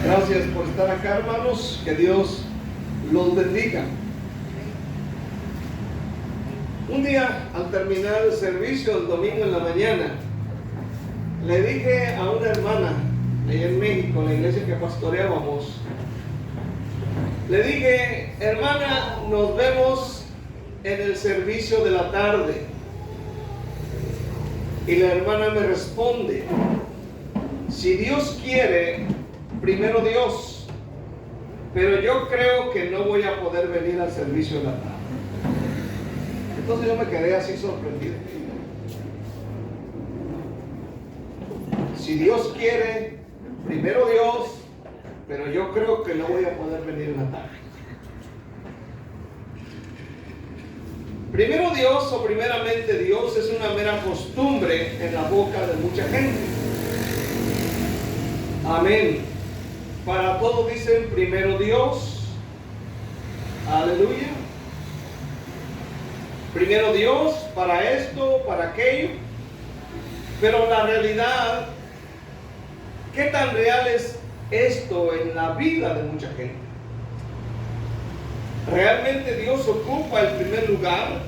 Gracias por estar acá, hermanos. Que Dios los bendiga. Un día, al terminar el servicio el domingo en la mañana, le dije a una hermana allá en México, en la iglesia que pastoreábamos, le dije: hermana, nos vemos en el servicio de la tarde. Y la hermana me responde: si Dios quiere, primero Dios, pero yo creo que no voy a poder venir al servicio de la tarde. Entonces yo me quedé así sorprendido. Si Dios quiere, primero Dios, pero yo creo que no voy a poder venir en la tarde. Primero Dios o primeramente Dios es una mera costumbre en la boca de mucha gente. Amén. Para todos dicen primero Dios. Aleluya. Primero Dios, para esto, para aquello. Pero la realidad, ¿qué tan real es esto en la vida de mucha gente? ¿Realmente Dios ocupa el primer lugar?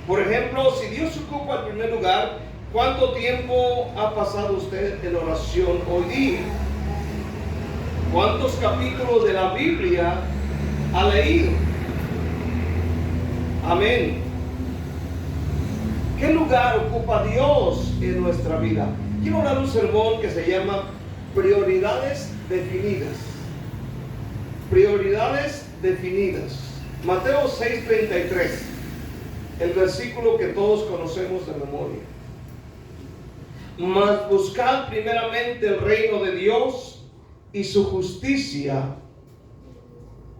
Por ejemplo, si Dios ocupa el primer lugar, ¿cuánto tiempo ha pasado usted en oración hoy día? ¿Cuántos capítulos de la Biblia ha leído? Amén. ¿Qué lugar ocupa Dios en nuestra vida? Quiero dar un sermón que se llama Prioridades Definidas. Prioridades definidas. Mateo 6:33, el versículo que todos conocemos de memoria. Mas buscad primeramente el reino de Dios y su justicia.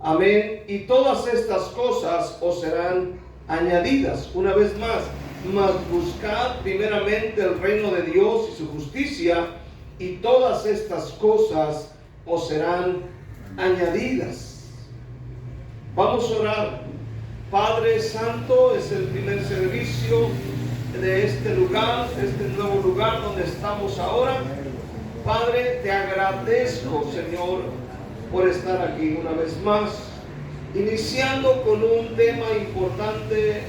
Amén. Y todas estas cosas os serán añadidas. Una vez más, mas buscad primeramente el reino de Dios y su justicia, y todas estas cosas os serán añadidas. Vamos a orar. Padre Santo, es el primer servicio de este lugar, este nuevo lugar donde estamos ahora. Padre, te agradezco, Señor, por estar aquí una vez más, iniciando con un tema importante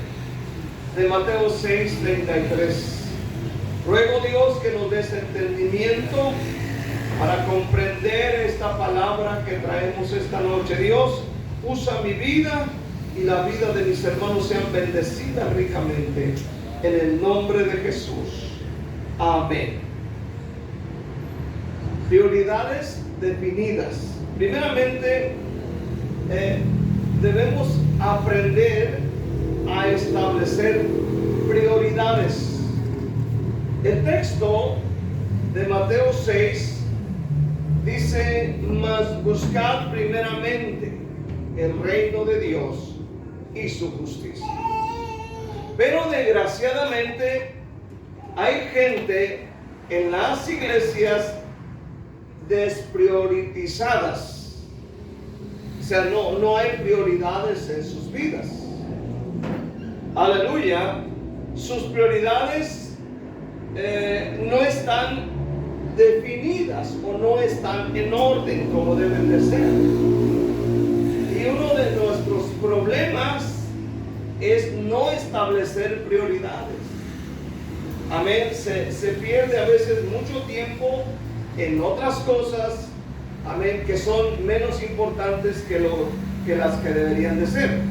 de Mateo 6:33. Ruego, Dios, que nos des entendimiento para comprender esta palabra que traemos esta noche. Dios, usa mi vida y la vida de mis hermanos sean bendecidas ricamente, en el nombre de Jesús. Amén. Prioridades definidas. Primeramente, debemos aprender a establecer prioridades. El texto de Mateo 6 dice: mas buscad primeramente el reino de Dios y su justicia. Pero desgraciadamente hay gente en las iglesias desprioritzadas. O sea, no hay prioridades en sus vidas. Aleluya. Sus prioridades no están definidas o no están en orden como deben de ser. Y uno de nuestros problemas es no establecer prioridades. Amén. Se pierde a veces mucho tiempo en otras cosas, amén, que son menos importantes que las que deberían de ser.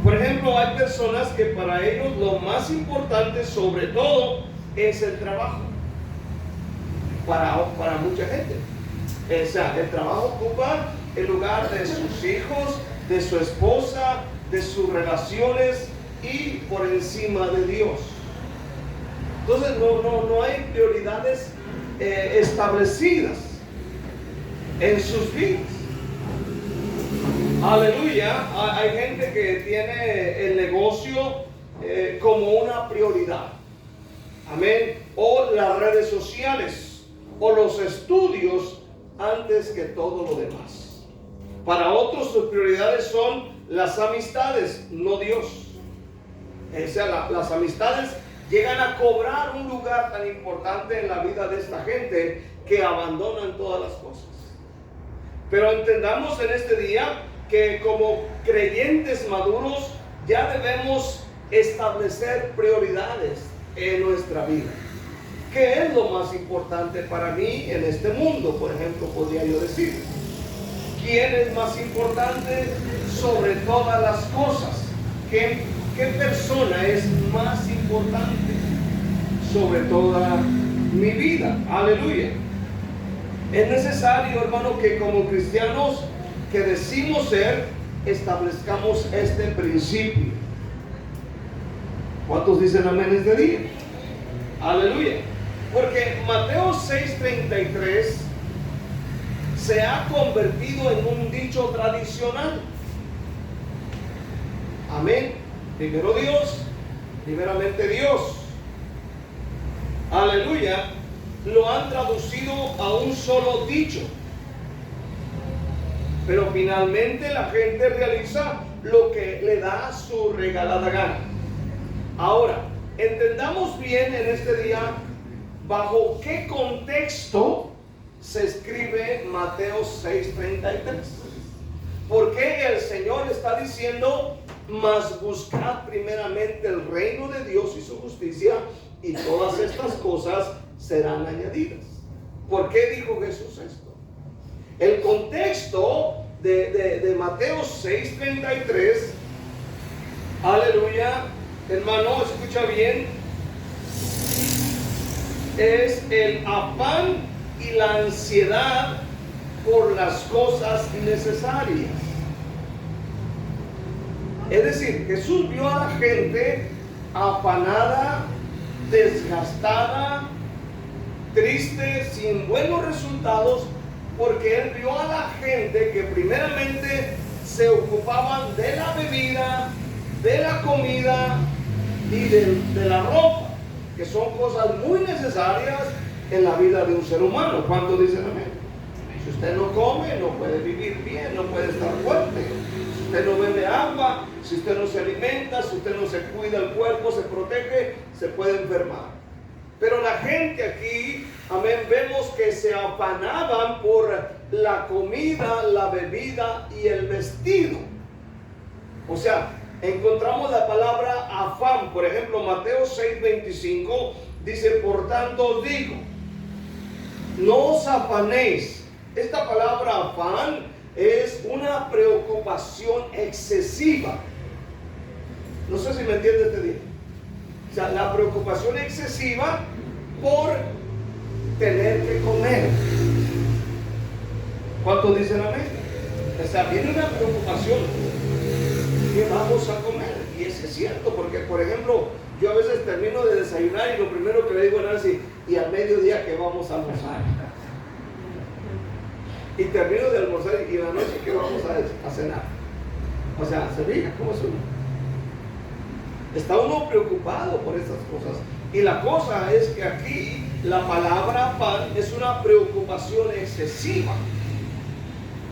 Por ejemplo, hay personas que para ellos lo más importante, sobre todo, es el trabajo. Para mucha gente, o sea, el trabajo ocupa el lugar de sus hijos, de su esposa, de sus relaciones y por encima de Dios. Entonces no hay prioridades establecidas en sus vidas. Aleluya. Hay gente que tiene el negocio como una prioridad. Amén. O las redes sociales o los estudios antes que todo lo demás. Para otros sus prioridades son las amistades, no Dios. O sea, las amistades llegan a cobrar un lugar tan importante en la vida de esta gente que abandonan todas las cosas. Pero entendamos en este día que como creyentes maduros ya debemos establecer prioridades en nuestra vida. ¿Qué es lo más importante para mí en este mundo? Por ejemplo, podría yo decir, ¿quién es más importante sobre todas las cosas? ¿Qué persona es más importante sobre toda mi vida? Aleluya. Es necesario, hermano, que como cristianos que decimos ser, establezcamos este principio. ¿Cuántos dicen amén este día? Aleluya. Porque Mateo 6:33 se ha convertido en un dicho tradicional. Amén. Primero Dios, primeramente Dios. Aleluya. Lo han traducido a un solo dicho. Pero finalmente la gente realiza lo que le da su regalada gana. Ahora, entendamos bien en este día bajo qué contexto se escribe Mateo 6:33. ¿Por qué el Señor está diciendo, mas buscad primeramente el reino de Dios y su justicia, y todas estas cosas serán añadidas? ¿Por qué dijo Jesús esto? El contexto de Mateo 6:33, aleluya, hermano, escucha bien, es el afán y la ansiedad por las cosas necesarias. Es decir, Jesús vio a la gente afanada, desgastada, triste, sin buenos resultados, porque Él vio a la gente que primeramente se ocupaban de la bebida, de la comida y de la ropa, que son cosas muy necesarias en la vida de un ser humano. ¿Cuántos dicen amén? Si usted no come, no puede vivir bien, no puede estar fuerte. Si usted no bebe agua, si usted no se alimenta, si usted no se cuida el cuerpo, se protege, se puede enfermar. Pero la gente aquí, amén, vemos que se afanaban por la comida, la bebida y el vestido. O sea, encontramos la palabra afán. Por ejemplo, Mateo 6:25 dice, por tanto os digo, no os afanéis. Esta palabra afán es una preocupación excesiva. No sé si me entiende este día. O sea, la preocupación excesiva por tener que comer. ¿Cuántos dicen amén? O sea, viene una preocupación. ¿Qué vamos a comer? Y eso es cierto, porque por ejemplo, yo a veces termino de desayunar y lo primero que le digo a Nancy, y al mediodía ¿qué vamos a almorzar? Y termino de almorzar y en la noche ¿qué vamos a cenar? O sea, se fija cómo es uno. Está uno preocupado por estas cosas. Y la cosa es que aquí la palabra afán es una preocupación excesiva.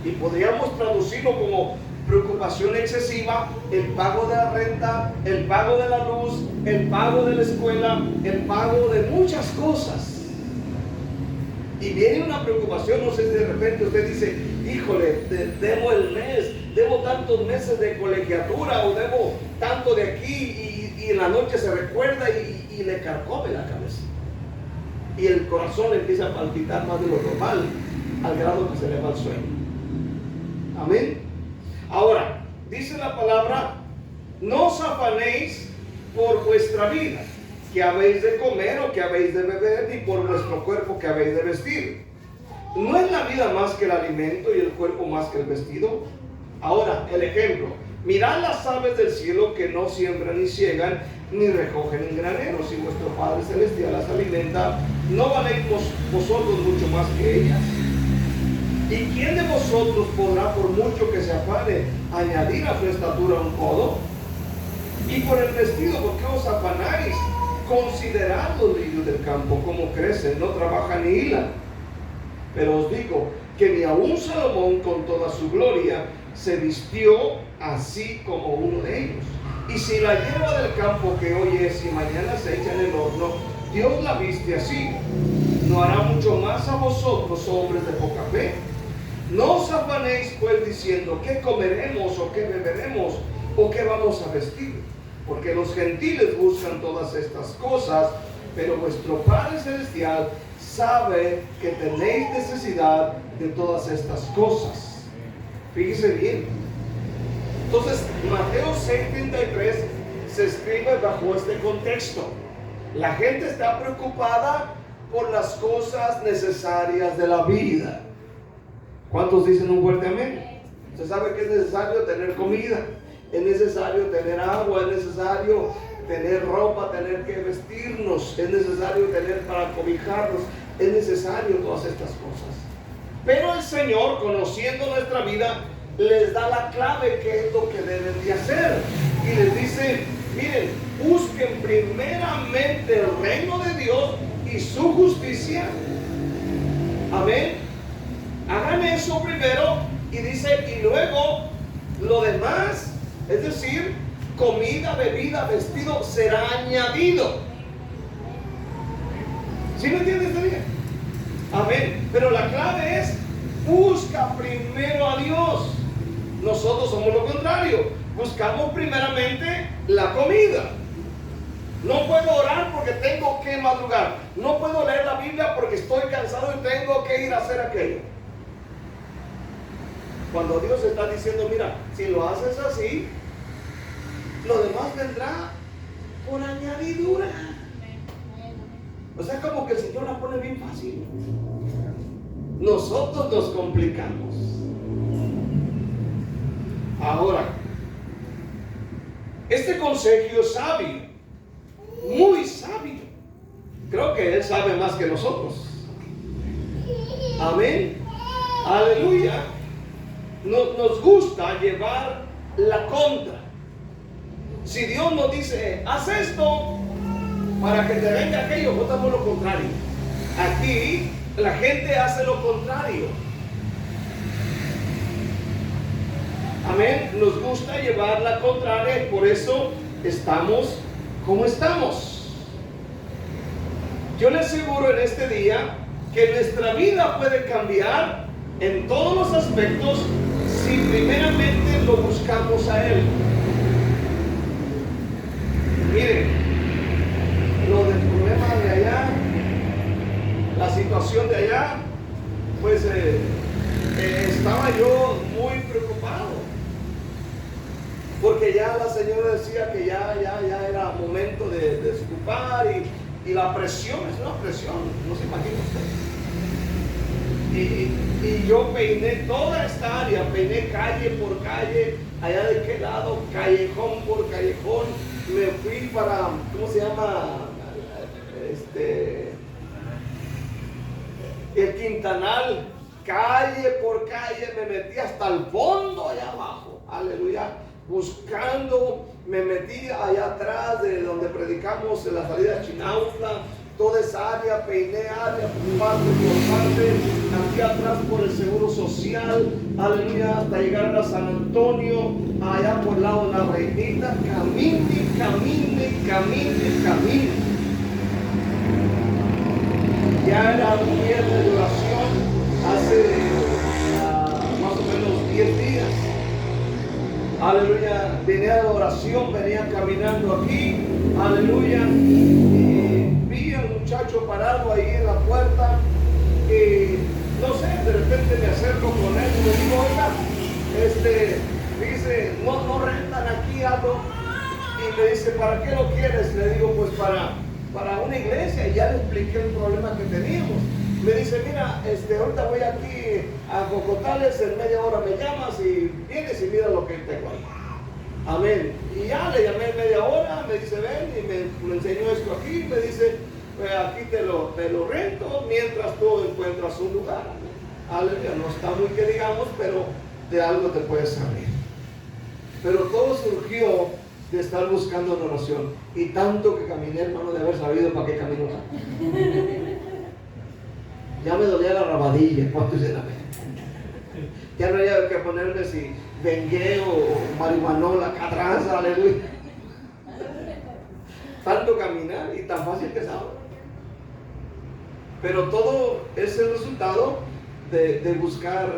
Y podríamos traducirlo como preocupación excesiva, el pago de la renta, el pago de la luz, el pago de la escuela, el pago de muchas cosas. Y viene una preocupación, no sé si de repente usted dice, híjole, debo el mes, debo tantos meses de colegiatura o debo tanto de aquí, y en la noche se recuerda y le carcome la cabeza. Y el corazón empieza a palpitar más de lo normal, al grado que se le va el sueño. Amén. Ahora, dice la palabra, no os afanéis por vuestra vida, que habéis de comer o que habéis de beber, ni por vuestro cuerpo que habéis de vestir. ¿No es la vida más que el alimento y el cuerpo más que el vestido? Ahora, el ejemplo, mirad las aves del cielo que no siembran ni ciegan, ni recogen en graneros, y vuestro Padre Celestial las alimenta. ¿No valéis vosotros mucho más que ellas? ¿Y quién de vosotros podrá, por mucho que se afane, añadir a su estatura un codo? Y por el vestido, ¿por qué os afanáis? Considerad los lirios del campo, cómo crecen, no trabajan ni hilan. Pero os digo que ni aun Salomón con toda su gloria se vistió así como uno de ellos. Y si la hierba del campo que hoy es y mañana se echa en el horno, Dios la viste así, ¿no hará mucho más a vosotros, hombres de poca fe? No os afanéis pues diciendo, ¿qué comeremos o qué beberemos o qué vamos a vestir? Porque los gentiles buscan todas estas cosas, pero vuestro Padre Celestial sabe que tenéis necesidad de todas estas cosas. Fíjese bien. Entonces, Mateo 6:33 se escribe bajo este contexto. La gente está preocupada por las cosas necesarias de la vida. ¿Cuántos dicen un fuerte amén? Usted sabe que es necesario tener comida, es necesario tener agua, es necesario tener ropa, tener que vestirnos, es necesario tener para cobijarnos, es necesario todas estas cosas. Pero el Señor, conociendo nuestra vida, les da la clave, que es lo que deben de hacer, y les dice: miren, busquen primeramente el reino de Dios y su justicia. Amén. Hagan eso primero, y dice, y luego lo demás, es decir, comida, bebida, vestido, será añadido. ¿Sí me entiendes bien? Amén. Pero la clave es: busca primero a Dios. Nosotros somos lo contrario, buscamos primeramente la comida. No puedo orar porque tengo que madrugar. No puedo leer la Biblia porque estoy cansado y tengo que ir a hacer aquello. Cuando Dios está diciendo: mira, si lo haces así, lo demás vendrá por añadidura. O sea, como que el Señor la pone bien fácil. Nosotros nos complicamos. Ahora, este consejo es sabio, muy sabio. Creo que Él sabe más que nosotros. Amén. Aleluya. Nos gusta llevar la contra. Si Dios nos dice: haz esto para que te venga aquello, votamos lo contrario. Aquí la gente hace lo contrario. Amén. Nos gusta llevar la contraria, y por eso estamos como estamos. Yo le aseguro en este día que nuestra vida puede cambiar en todos los aspectos si primeramente lo buscamos a Él. Miren, lo del problema de allá, la situación de allá, pues estaba yo muy preocupado, porque ya la señora decía que ya era momento de desocupar, y la presión es una presión, no se imagina usted. Y yo peiné toda esta área, peiné calle por calle, allá de qué lado, callejón por callejón. Me fui para, ¿cómo se llama? El Quintanal, calle por calle, me metí hasta el fondo allá abajo, aleluya, buscando. Me metí allá atrás de donde predicamos en la salida de Chinautla, toda esa área, peiné área parte por parte, aquí atrás por el Seguro Social, aleluya, hasta llegar a San Antonio, allá por el lado de la Reinita. Camine. Ya era un viernes de oración, hace más o menos 10 días. Aleluya, venía de oración, venía caminando aquí, aleluya, y vi a un muchacho parado ahí en la puerta, y no sé, de repente me acerco con él y le digo: oiga, dice, no rentan aquí algo. Y me dice: ¿para qué lo quieres? Le digo: pues para una iglesia. Y ya le expliqué el problema que teníamos. Me dice: mira, ahorita voy aquí a Cocotales, en media hora me llamas y vienes y mira lo que tengo ahí. Amén. Y ya le llamé en media hora, me dice: ven, y me enseñó esto aquí, me dice: pues aquí te lo rento mientras tú encuentras un lugar. Aleluya, no está muy que digamos, pero de algo te puedes salir. Pero todo surgió de estar buscando en oración, y tanto que caminé, hermano, de haber sabido para qué camino. Ya me dolía la rabadilla. ¿Cuánto dicen amén? Ya no había que ponerme si bengué o marihuanola acá atrás, aleluya. Tanto caminar y tan fácil que es ahora. Pero todo es el resultado de buscar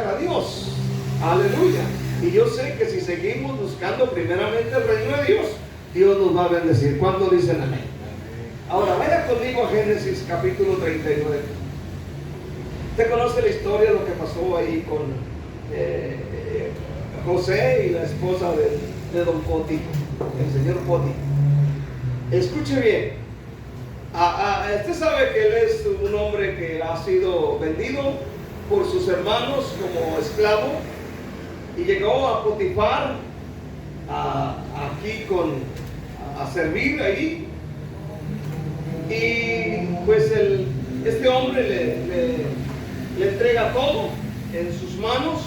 a Dios. Aleluya. Y yo sé que si seguimos buscando primeramente el reino de Dios, Dios nos va a bendecir. ¿Cuándo dicen amén? Ahora vaya conmigo a Génesis capítulo 39. Usted conoce la historia de lo que pasó ahí con José y la esposa de don Poti, el señor Poti. Escuche bien. Usted sabe que él es un hombre que ha sido vendido por sus hermanos como esclavo y llegó a Potifar aquí a servir ahí. Y pues este hombre le entrega todo en sus manos,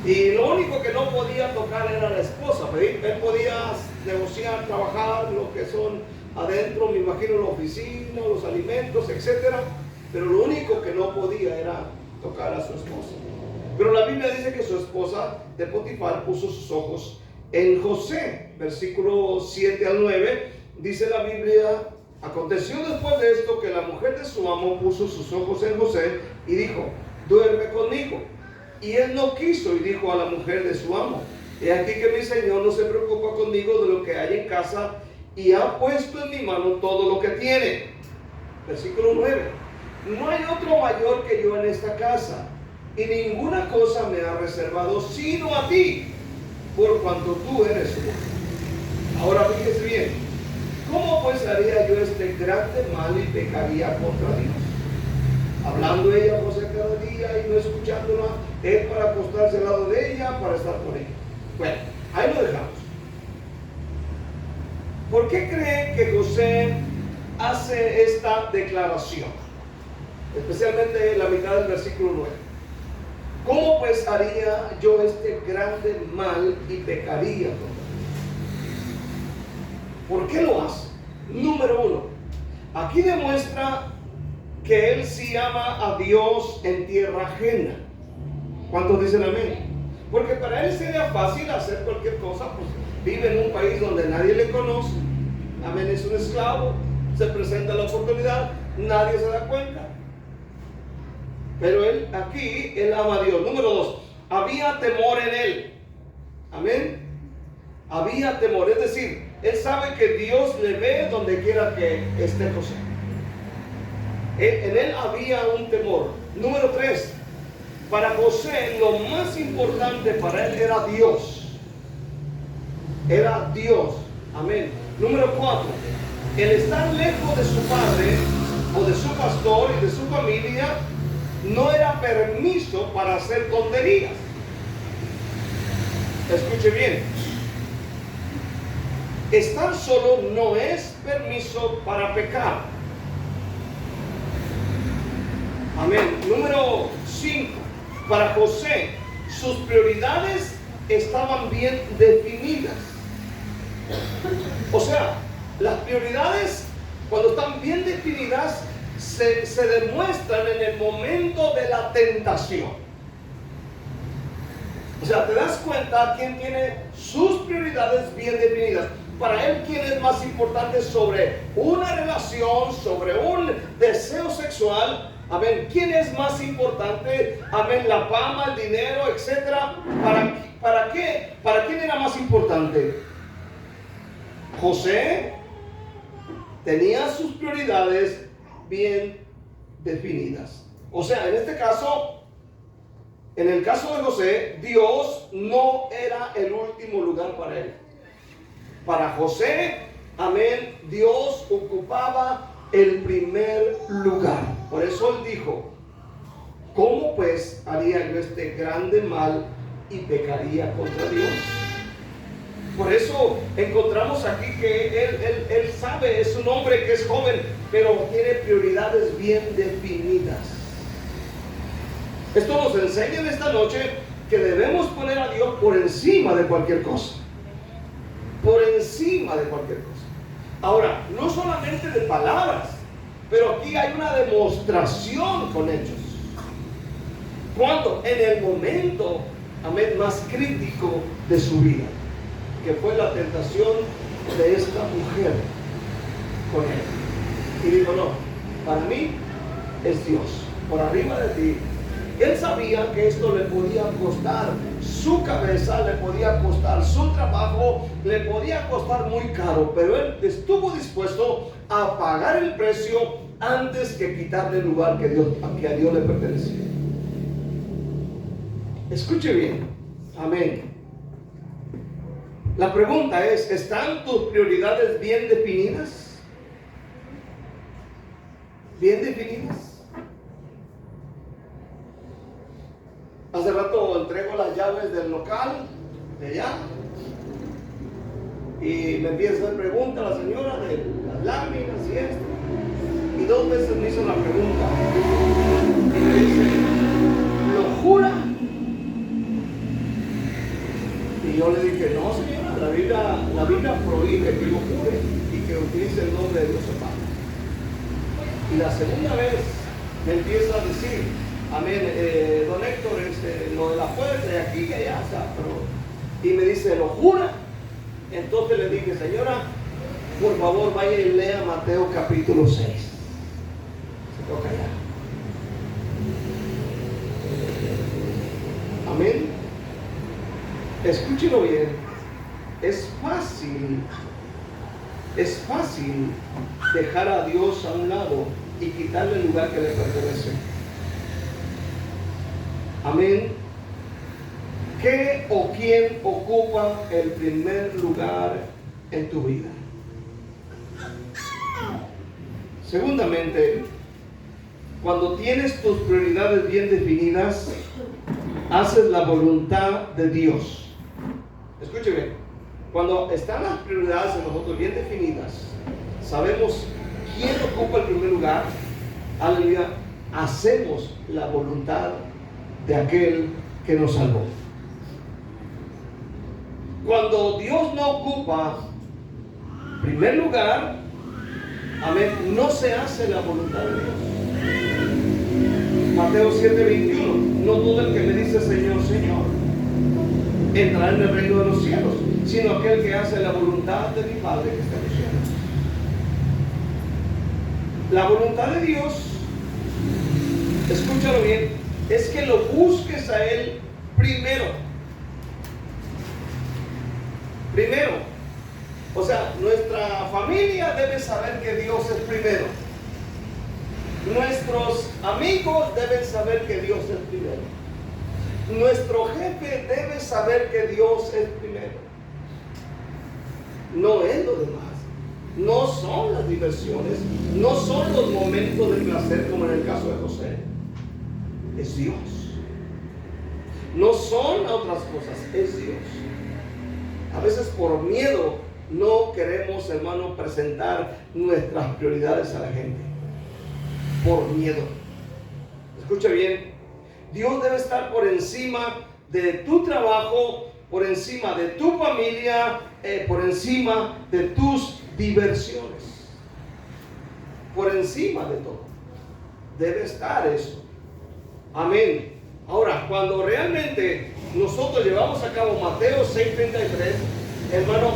y lo único que no podía tocar era la esposa. Él podía negociar, trabajar lo que son adentro, me imagino, la oficina, los alimentos, etcétera, pero lo único que no podía era tocar a su esposa. Pero la Biblia dice que su esposa de Potifar puso sus ojos en José. Versículo 7 al 9 dice la Biblia: aconteció después de esto que la mujer de su amo puso sus ojos en José y dijo: duerme conmigo. Y él no quiso, y dijo a la mujer de su amo: he aquí que mi señor no se preocupa conmigo de lo que hay en casa, y ha puesto en mi mano todo lo que tiene. Versículo 9: no hay otro mayor que yo en esta casa, y ninguna cosa me ha reservado sino a ti, por cuanto tú eres su mujer. Ahora fíjese bien, ¿cómo pues haría yo este grande mal y pecaría contra Dios? Hablando ella a José cada día y no escuchándola, él para acostarse al lado de ella, para estar con ella. Bueno, ahí lo dejamos. ¿Por qué cree que José hace esta declaración? Especialmente en la mitad del versículo 9. ¿Cómo pues haría yo este grande mal y pecaría contra Dios? ¿Por qué lo hace? Número 1, aquí demuestra que él sí ama a Dios en tierra ajena. ¿Cuántos dicen amén? Porque para él sería fácil hacer cualquier cosa, pues vive en un país donde nadie le conoce. Amén, es un esclavo, se presenta la oportunidad, nadie se da cuenta. Pero él ama a Dios. Número 2, había temor en él. Amén. Había temor, es decir, él sabe que Dios le ve donde quiera que esté José. En él había un temor. Número 3, para José lo más importante para él era Dios. Era Dios. Amén. Número 4, el estar lejos de su padre o de su pastor y de su familia no era permiso para hacer tonterías. Escuche bien. Estar solo no es permiso para pecar. Amén. Número 5. Para José, sus prioridades estaban bien definidas. O sea, las prioridades, cuando están bien definidas, se demuestran en el momento de la tentación. O sea, te das cuenta quién tiene sus prioridades bien definidas. Para él, ¿quién es más importante sobre una relación, sobre un deseo sexual? Amén. ¿Quién es más importante? Amén. La fama, el dinero, etcétera. ¿Para qué? ¿Para quién era más importante? José tenía sus prioridades bien definidas. O sea, en este caso, en el caso de José, Dios no era el último lugar para él. Para José, amén, Dios ocupaba el primer lugar. Por eso él dijo: ¿cómo pues haría yo este grande mal y pecaría contra Dios? Por eso encontramos aquí que él sabe, es un hombre que es joven, pero tiene prioridades bien definidas. Esto nos enseña en esta noche que debemos poner a Dios por encima de cualquier cosa. Por encima de cualquier cosa. Ahora, no solamente de palabras, pero aquí hay una demostración con hechos. ¿Cuándo? En el momento, amén, más crítico de su vida, que fue la tentación de esta mujer con él. Y dijo: no, para mí es Dios, por arriba de ti. Él sabía que esto le podía costar su cabeza, le podía costar su trabajo, le podía costar muy caro, pero él estuvo dispuesto a pagar el precio antes que quitarle el lugar que a Dios le pertenecía. Escuche bien, amén. La pregunta es, ¿están tus prioridades bien definidas? ¿Bien definidas? Hace rato entrego las llaves del local de allá y me empieza a hacer preguntas la señora de las láminas y esto. Y 2 veces me hizo la pregunta y me dice, ¿lo jura? Y yo le dije, no señora, la Biblia prohíbe que lo jure y que utilice el nombre de Dios el Padre. Y la segunda vez me empieza a decir, amén, don Héctor, lo de la puerta de aquí y allá, o sea, pero, y me dice, ¿lo jura? Entonces le dije, señora, por favor vaya y lea Mateo capítulo 6. Se quedó callado. Amén. Escúchelo bien. Es fácil dejar a Dios a un lado y quitarle el lugar que le pertenece. Amén. ¿Qué o quién ocupa el primer lugar en tu vida? Segundamente, cuando tienes tus prioridades bien definidas, haces la voluntad de Dios. Escuche bien, cuando están las prioridades en nosotros bien definidas, sabemos quién ocupa el primer lugar. Aleluya, hacemos la voluntad de aquel que nos salvó. Cuando Dios no ocupa primer lugar, amén, no se hace la voluntad de Dios. Mateo 7:21, no todo el que me dice Señor, Señor entrará en el reino de los cielos, sino aquel que hace la voluntad de mi Padre que está en los cielos. La voluntad de Dios, escúchalo bien, es que lo busques a Él primero. O sea, nuestra familia debe saber que Dios es primero. Nuestros amigos deben saber que Dios es primero. Nuestro jefe debe saber que Dios es primero. No es lo demás. No son las diversiones. No son los momentos de placer como en el caso de José. Es Dios. No son otras cosas, es Dios. A veces por miedo no queremos, hermano, presentar nuestras prioridades a la gente. Por miedo. Escucha bien, Dios debe estar por encima de tu trabajo, por encima de tu familia, por encima de tus diversiones. Por encima de todo. Debe estar eso. Amén. Ahora, cuando realmente nosotros llevamos a cabo Mateo 6:33, hermano,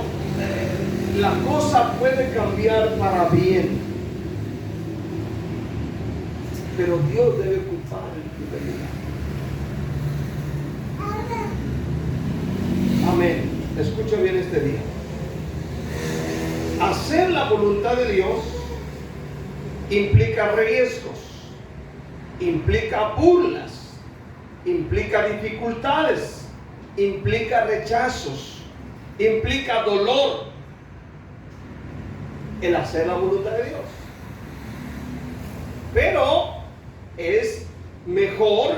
la cosa puede cambiar para bien. Pero Dios debe ocupar el primer lugar. Amén. Escucha bien este día. Hacer la voluntad de Dios implica riesgos, implica burlas, implica dificultades, implica rechazos, implica dolor. El hacer la voluntad de Dios. Pero es mejor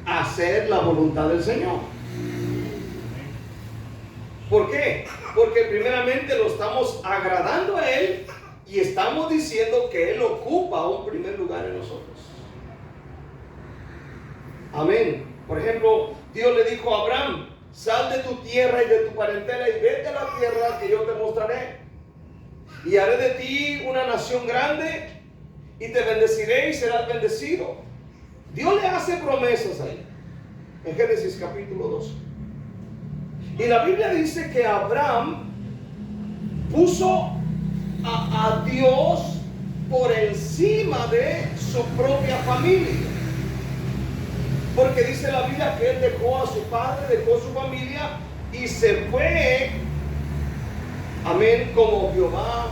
hacer la voluntad del Señor. ¿Por qué? Porque primeramente lo estamos agradando a Él y estamos diciendo que Él ocupa un primer lugar en nosotros. Amén. Por ejemplo, Dios le dijo a Abraham: sal de tu tierra y de tu parentela y vete a la tierra que yo te mostraré. Y haré de ti una nación grande y te bendeciré y serás bendecido. Dios le hace promesas ahí, en Génesis capítulo 2. Y la Biblia dice que Abraham puso a Dios por encima de su propia familia. Porque dice la Biblia que él dejó a su padre, dejó su familia y se fue, amén, como Jehová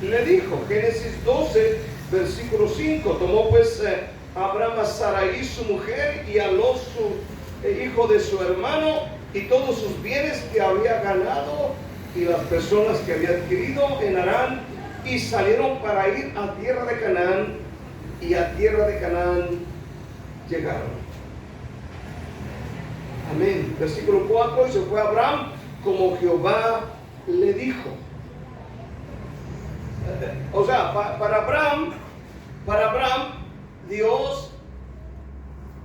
le dijo. Génesis 12, versículo 5. Tomó pues Abraham a Sarai su mujer y a Lot su hijo de su hermano y todos sus bienes que había ganado y las personas que había adquirido en Harán, y salieron para ir a tierra de Canaán, y a tierra de Canaán llegaron. Amén. Versículo 4. Y se fue Abraham como Jehová le dijo. O sea, para Abraham, Dios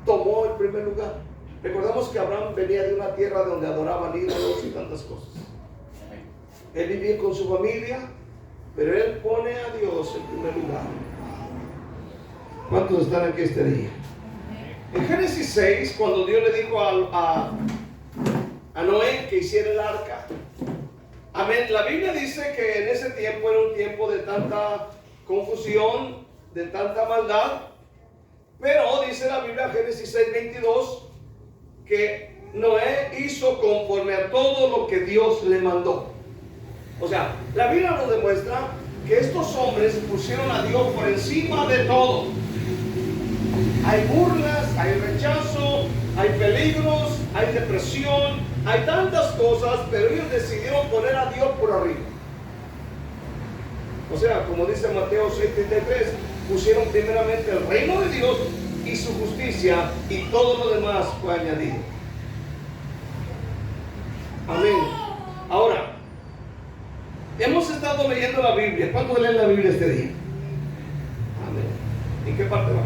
tomó el primer lugar. Recordamos que Abraham venía de una tierra donde adoraban ídolos y tantas cosas. Él vivía con su familia, pero él pone a Dios en primer lugar. ¿Cuántos están aquí este día? En Génesis 6, cuando Dios le dijo a Noé que hiciera el arca, amén, la Biblia dice que en ese tiempo era un tiempo de tanta confusión, de tanta maldad, pero dice la Biblia, Génesis 6, 22, que Noé hizo conforme a todo lo que Dios le mandó. O sea, la Biblia nos demuestra que estos hombres pusieron a Dios por encima de todo. Hay burlas, hay rechazo, hay peligros, hay depresión, hay tantas cosas, pero ellos decidieron poner a Dios por arriba. O sea, como dice Mateo 6:33, pusieron primeramente el reino de Dios y su justicia, y todo lo demás fue añadido. Amén. Ahora, hemos estado leyendo la Biblia. ¿Cuántos leen la Biblia este día? Amén. ¿En qué parte va?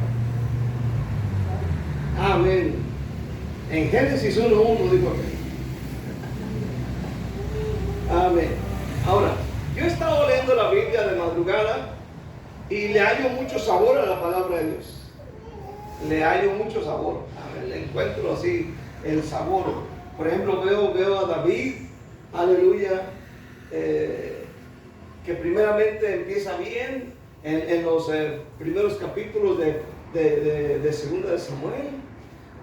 Amén. En Génesis 1:1 dijo aquí. Amén. Ahora, yo he estado leyendo la Biblia de madrugada y le hallo mucho sabor a la palabra de Dios. Le hallo mucho sabor. Amén. Le encuentro así el sabor. Por ejemplo, veo a David, aleluya, que primeramente empieza bien en los primeros capítulos de Segunda de Samuel,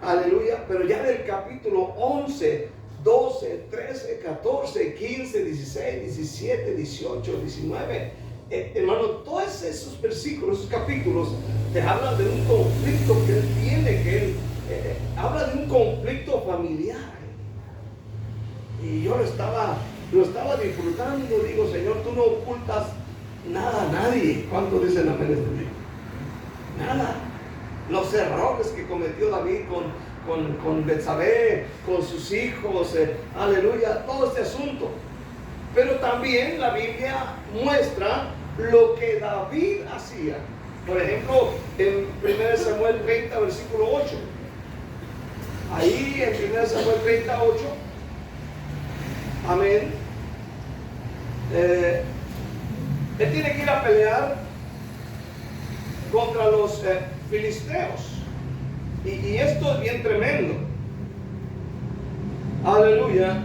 aleluya, pero ya del capítulo 11, 12, 13, 14, 15, 16, 17, 18, 19, hermano, todos esos versículos, esos capítulos te hablan de un conflicto que él tiene, que él habla de un conflicto familiar. Y yo lo estaba disfrutando. Digo, Señor, tú no ocultas nada a nadie. ¿Cuánto dicen amén este día? Nada. Los errores que cometió David con Betsabé, con sus hijos, aleluya, todo este asunto. Pero también la Biblia muestra lo que David hacía. Por ejemplo, en 1 Samuel 30, versículo 8. Ahí en 1 Samuel 38, amén, él tiene que ir a pelear contra los filisteos, y esto es bien tremendo, aleluya,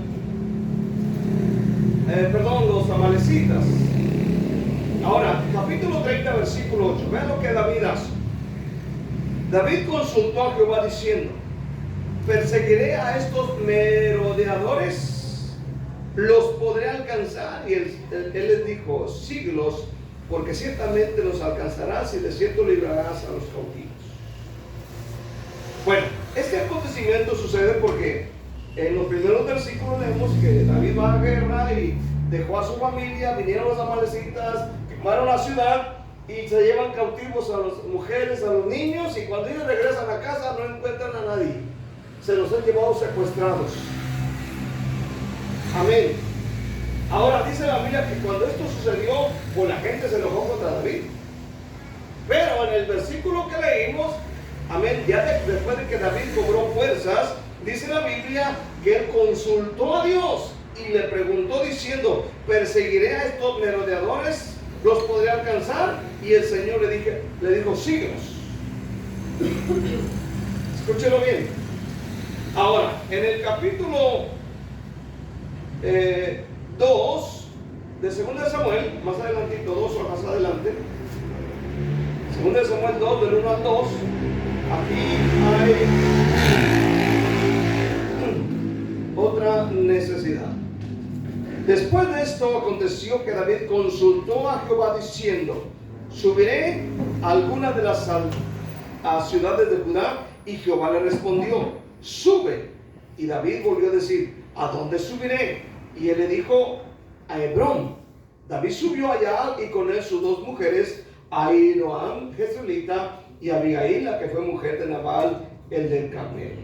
los amalecitas. Ahora, capítulo 30, versículo 8, vean lo que David hace. David consultó a Jehová diciendo: perseguiré a estos merodeadores, los podré alcanzar. Y él les dijo: síguelos, porque ciertamente los alcanzarás y de cierto librarás a los cautivos. Bueno, este acontecimiento sucede porque en los primeros versículos leemos que David va a la guerra y dejó a su familia, vinieron los amalecitas, quemaron la ciudad y se llevan cautivos a las mujeres, a los niños, y cuando ellos regresan a casa no encuentran a nadie. Se los han llevado secuestrados. Amén. Ahora dice la Biblia que cuando esto sucedió, pues la gente se enojó contra David. Pero en el versículo que leímos, amén, ya después de que David cobró fuerzas, dice la Biblia que él consultó a Dios y le preguntó diciendo: perseguiré a estos merodeadores, los podré alcanzar. Y el Señor le dijo: síguelos. Escúchelo bien. Ahora, en el capítulo 2 de 2 de Samuel, más adelantito, 2 o más adelante, 2 Samuel 2, del 1 al 2, aquí hay otra necesidad. Después de esto aconteció que David consultó a Jehová diciendo: ¿subiré a alguna de las ciudades de Judá? Y Jehová le respondió: sube. Y David volvió a decir: ¿a dónde subiré? Y él le dijo: a Hebrón. David subió allá y con él sus dos mujeres, Ahinoam, jezreelita, y Abigail, la que fue mujer de Nabal, el del Carmelo.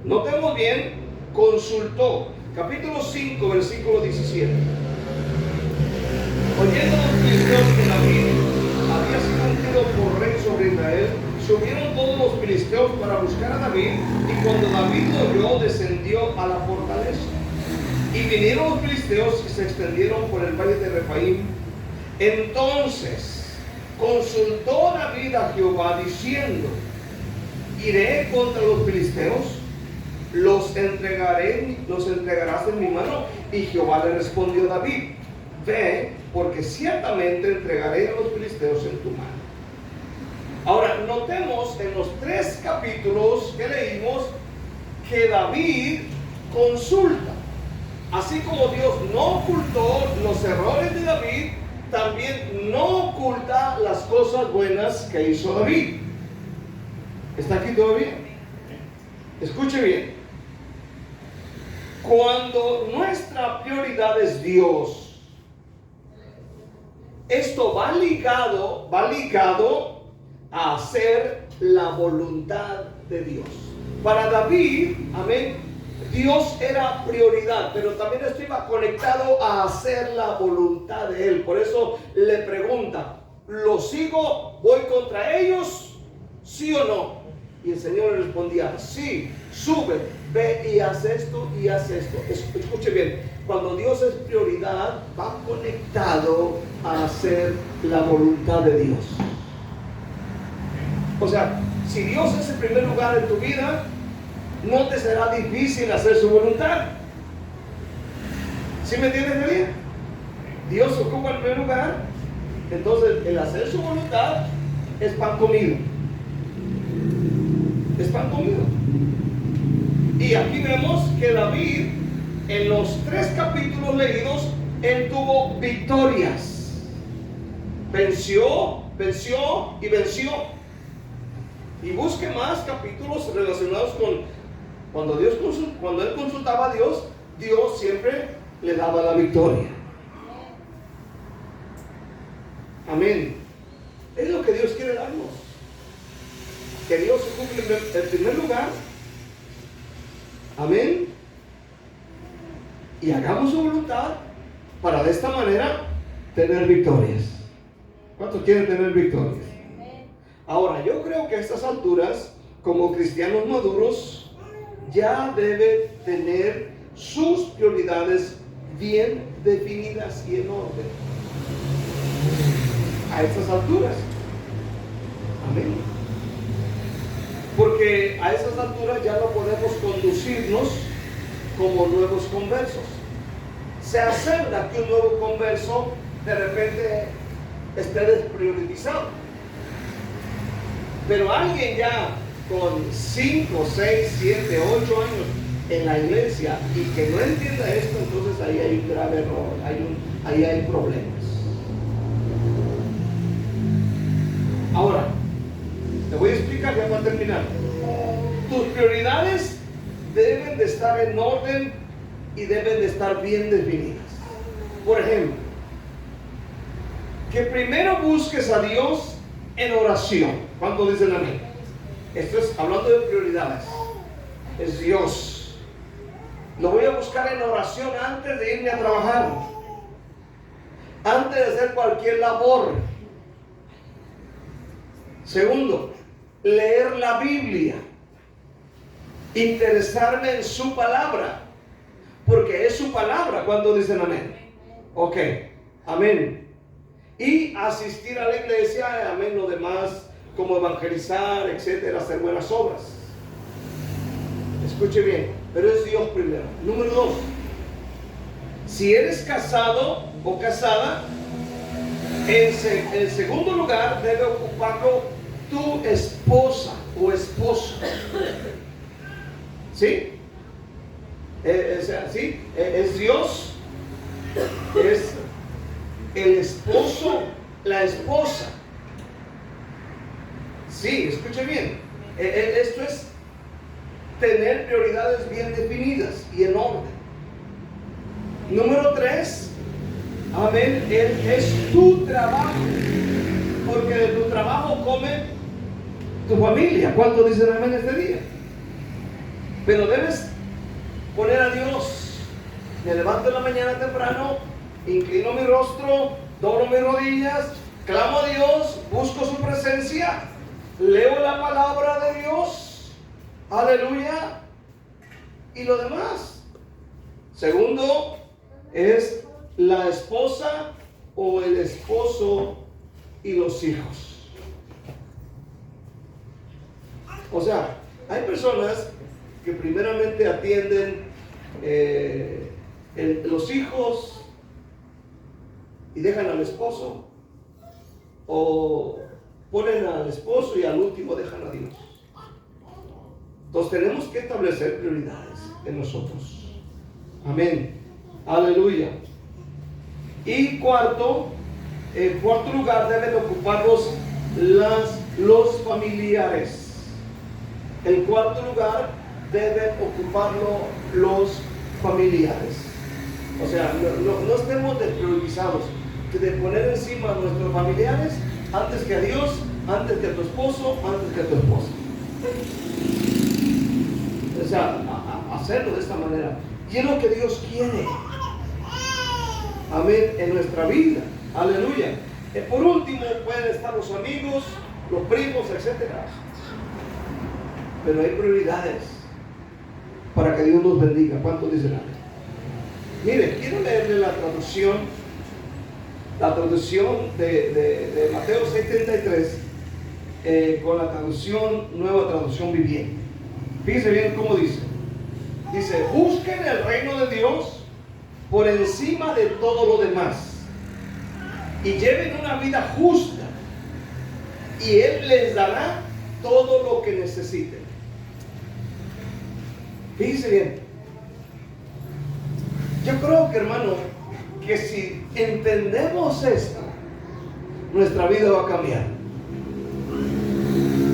Notemos bien, consultó. Capítulo 5, versículo 17. Oyendo los filisteos que David había sido ungido por rey sobre Israel, subieron todos los filisteos para buscar a David, y cuando David lo oyó, descendió a la fortaleza. Y vinieron los filisteos y se extendieron por el valle de Refaim. Entonces consultó David a Jehová diciendo: ¿iré contra los filisteos? ¿Los entregarás en mi mano? Y Jehová le respondió a David: ve, porque ciertamente entregaré a los filisteos en tu mano. Ahora, notemos en los 3 capítulos que leímos que David consulta. Así como Dios no ocultó los errores de David, también no oculta las cosas buenas que hizo David. ¿Está aquí todavía? Escuche bien. Cuando nuestra prioridad es Dios, esto va ligado a hacer la voluntad de Dios. Para David, amén, Dios era prioridad, pero también esto iba conectado a hacer la voluntad de Él. Por eso le pregunta: ¿lo sigo? ¿Voy contra ellos? ¿Sí o no? Y el Señor le respondía: sí, sube, ve y haz esto y haz esto. Escuche bien, cuando Dios es prioridad, va conectado a hacer la voluntad de Dios. O sea, si Dios es el primer lugar en tu vida, no te será difícil hacer su voluntad. ¿Sí me entiendes bien? Dios ocupa el primer lugar, entonces el hacer su voluntad es pan comido. Es pan comido. Y aquí vemos que David, en los 3 capítulos leídos, él tuvo victorias. Venció y venció. Y busque más capítulos relacionados con cuando él consultaba a Dios, Dios siempre le daba la victoria. Amén. Es lo que Dios quiere darnos. Que Dios ocupe el primer lugar. Amén. Y hagamos su voluntad para de esta manera tener victorias. ¿Cuántos quieren tener victorias? Ahora, yo creo que a estas alturas, como cristianos maduros, ya debe tener sus prioridades bien definidas y en orden. A estas alturas. Amén. Porque a esas alturas ya no podemos conducirnos como nuevos conversos. Se acerca que un nuevo converso de repente esté despriorizado. Pero alguien ya con 5, 6, 7, 8 años en la iglesia y que no entienda esto, entonces ahí hay un grave error, ahí hay problemas. Ahora, te voy a explicar ya para terminar. Tus prioridades deben de estar en orden y deben de estar bien definidas. Por ejemplo, que primero busques a Dios en oración. ¿Cuántos dicen amén? Esto es hablando de prioridades. Es Dios. Lo voy a buscar en oración antes de irme a trabajar, antes de hacer cualquier labor. Segundo, leer la Biblia, interesarme en su palabra, porque es su palabra. Cuando dicen amén, ok, amén. Y asistir a la iglesia, amén, lo demás, como evangelizar, etcétera, hacer buenas obras. Escuche bien, pero es Dios primero. Número 2, si eres casado o casada, En segundo lugar, debe ocuparlo tu esposa o esposo. ¿Sí? ¿Sí? Es Dios, es el esposo, la esposa. Sí, escuche bien. Esto es tener prioridades bien definidas y en orden. Número 3, amén, es tu trabajo, porque de tu trabajo come tu familia. ¿Cuántos dicen amén este día? Pero debes poner a Dios. Me levanto en la mañana temprano, inclino mi rostro, doblo mis rodillas, clamo a Dios, busco su presencia, leo la palabra de Dios, aleluya, y lo demás. Segundo, es la esposa o el esposo y los hijos. O sea, hay personas que primeramente atienden los hijos y dejan al esposo, o ponen al esposo y al último dejan a Dios. Entonces tenemos que establecer prioridades en nosotros. Amén. Aleluya. Y cuarto, en cuarto lugar deben ocuparlos los familiares. En cuarto lugar deben ocuparlo los familiares. O sea, no estemos priorizados de poner encima a nuestros familiares antes que a Dios, antes que a tu esposo, antes que a tu esposa. O sea, hacerlo de esta manera. Y es lo que Dios quiere. Amén, en nuestra vida. Aleluya. Por último pueden estar los amigos, los primos, etc. Pero hay prioridades para que Dios nos bendiga. ¿Cuántos dicen amén? Mire, quiero leerle la traducción de Mateo 6:33 con la traducción, nueva traducción viviente. Fíjense bien cómo dice. Dice, busquen el reino de Dios por encima de todo lo demás y lleven una vida justa y Él les dará todo lo que necesiten. Fíjense bien. Yo creo que, hermano, que si entendemos esto, nuestra vida va a cambiar.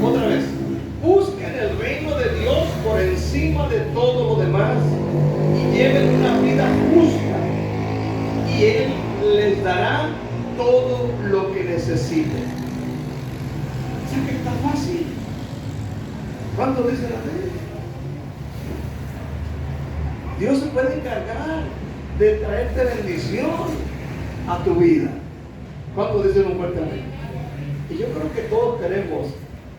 Otra vez, busquen el reino de Dios por encima de todo lo demás y lleven una vida justa y Él les dará todo lo que necesiten. ¿Sí que está fácil? ¿Cuánto dice la Biblia? Dios se puede encargar de traerte bendición a tu vida. ¿Cuánto dicen un fuerte amén? Y yo creo que todos queremos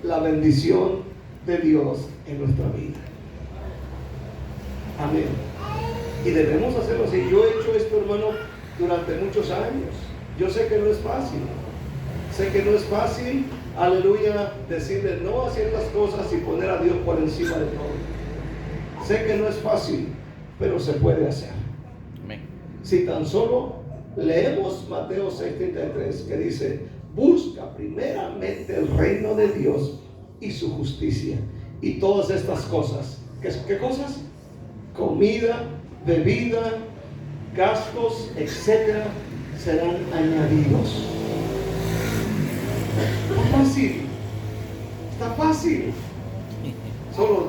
la bendición de Dios en nuestra vida. Amén. Y debemos hacerlo así. Yo he hecho esto, hermano, durante muchos años. Yo sé que no es fácil. Sé que no es fácil, aleluya, decirle no a ciertas cosas y poner a Dios por encima de todo. Sé que no es fácil, pero se puede hacer. Amén. Si tan solo leemos Mateo 6:33, que dice, busca primeramente el reino de Dios y su justicia, y todas estas cosas. ¿Qué cosas? Comida, bebida, gastos, etcétera, serán añadidos. Está fácil. Está fácil. Solo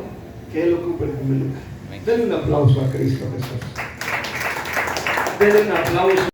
que Él ocupe el primer lugar. Denle un aplauso a Cristo Jesús. Denle un aplauso.